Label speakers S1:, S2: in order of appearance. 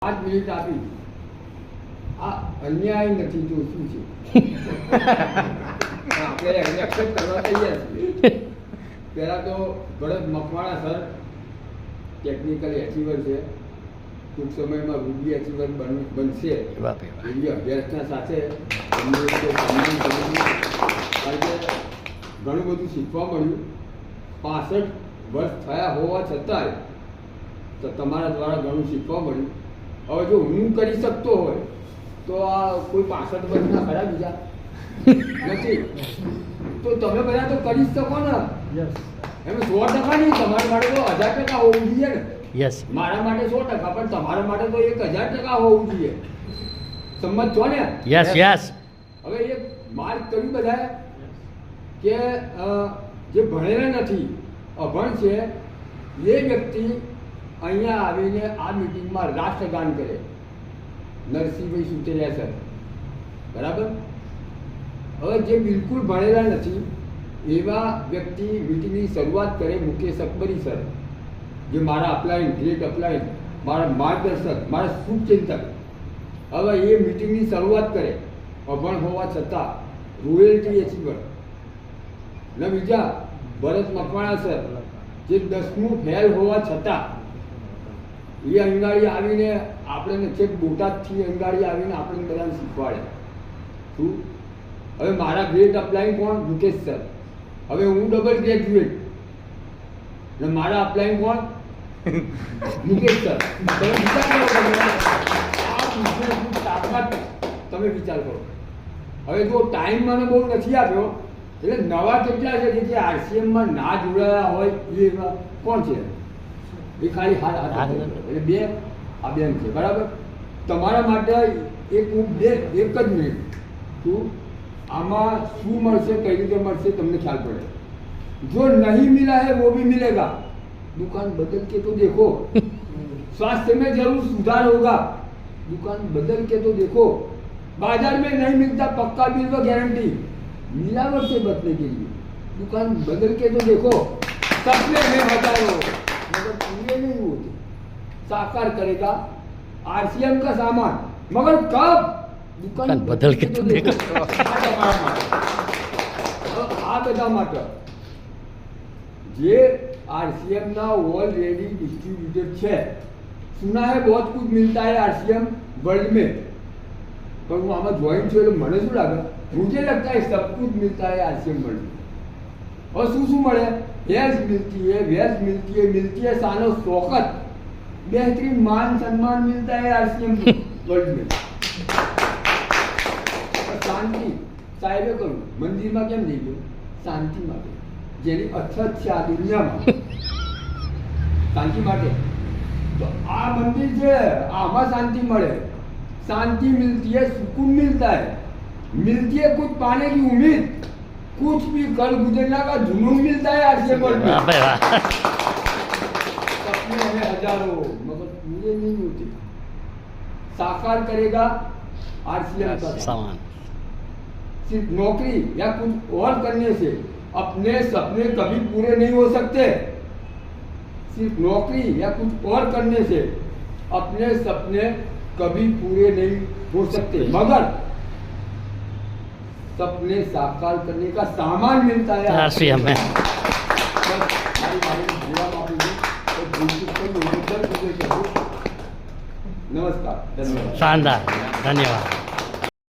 S1: 5 minute આપી, આ અન્યાય નથી તો શું છે? આપણે એને એક્સેપ્ટ કરવા તૈયાર છીએ. પહેલાં તો ભરત મકવાણા સર ટેકનિકલ એચીવર છે, ટૂંક સમયમાં રૂબી એચીવર બનશે એવી અભ્યાસના સાથે એમને સન્માન કર્યું. કારણ કે ઘણું બધું શીખવા મળ્યું. 65 વર્ષ થયા હોવા છતાંય તો તમારા દ્વારા ઘણું શીખવા મળ્યું. હવે જો હું કરી શકતો હોય તો આ કોઈ 65 વર્ષના ખરા બીજા નથી, તો તમે બધા તો કરી જ શકો ને. એમ 100% નહીં, તમારા માટે તો 1000% હોવું જોઈએ ને. મારા માટે 100%, પણ તમારા માટે તો 1000% હોવું જોઈએ. સંમત છો ને? હવે એક માર્ક કર્યું બધાએ કે જે ભણેલા નથી, અભણ છે, એ વ્યક્તિ અહીંયા આવીને આ મિટિંગમાં રાષ્ટ્રગાન કરે. નરસિંહભાઈ સુતરિયા સર, બરાબર. હવે જે બિલકુલ ભણેલા નથી એવા વ્યક્તિ મિટિંગની શરૂઆત કરે. મુકેશ અકબરી સર, જે મારા અપલાઈન, ગ્રેટ અપલાઈન, મારા માર્ગદર્શક, મારા શુભચિંતક, હવે એ મિટિંગની શરૂઆત કરે અભણ હોવા છતાં, રોયલ્ટી એચીવર. ને બીજા ભરત મકવાણા સર, જે 10મું ફેલ હોવા છતાં એ અંગાડી આવીને આપણને છેક બોટાદથી અંગાડી આવીને આપણને બધાને શીખવાડે. શું? હવે મારા ગ્રેટ અપલાઈન કોણ? મુકેશ સર. હવે હું ડબલ ગ્રેજ્યુએટ ને મારા અપલાઈન કોણ? મુકેશ સર. તમે વિચાર કરો, આ બિઝનેસની તાકાત તમે વિચાર કરો. હવે જો ટાઈમ મને બહુ નથી આપ્યો, એટલે નવા કેટલા છે જે આરસીએમમાં ના જોડાયા હોય એ કોણ છે? એ ખાલી હાથ, એટલે 2 આ બેન છે, બરાબર. તમારા માટે એક જ મિનિટ, શું આમાં શું મળશે, કઈ રીતે મળશે તમને ખ્યાલ પડે. જો નહીં મિલા है वो भी मिलेगा. दुकान बदल के तो देखो. स्वास्थ्य में जरूर सुधार होगा. दुकान बदल के तो देखो. बाजार में नहीं मिलता पक्का बिल व गारंटी. मिलावट से बचने के लिए दुकान बदल के तो देखो. सपने में हजारों मगर पूरे नहीं होते. साकार करेगा आरसीएम का सामान, मगर कब? दुकान बदल के तो देखो. આ બધા માટે જે आरसीएम ना ऑलरेडी डिस्ट्रीब्यूटेड है. सुना है बहुत कुछ मिलता है आरसीएम वर्ल्ड में, पर वो आमा ज्वाइन छे એટલે મને શું લાગે, मुझे लगता है सब कुछ मिलता है आरसीएम वर्ल्ड में. और શું મળે? हेल्थ मिलती है, वेल्थ मिलती है सानो शौकत, बेहतरीन मान सम्मान मिलता है आरसीएम वर्ल्ड में. शांति साहेबे કહ્યું મંદિરમાં કેમ જઈ ગયો? શાંતિ માટે. જેની અછત છે આ દુનિયામાં, શાંતિ માટે. તો આ મંદિર છે, આમાં શાંતિ મળે. शांति मिलती है, सुकून मिलता है, मिलती है कुछ पाने की उम्मीद, कुछ भी कल गुजरना का जुनून मिलता है आरसीएम वर्ल्ड में. सपने हैं हजारों मगर पूरे नहीं होते. साकार करेगा आरसीएम का सामान. सिर्फ नौकरी या कुछ और करने से अपने सपने कभी पूरे नहीं हो सकते. सिर्फ नौकरी या कुछ और करने से अपने सपने कभी पूरे नहीं हो सकते, मगर सपने साकार करने का सामान मिलता है आरसीएम में. नमस्कार, धन्यवाद. शानदार, धन्यवाद.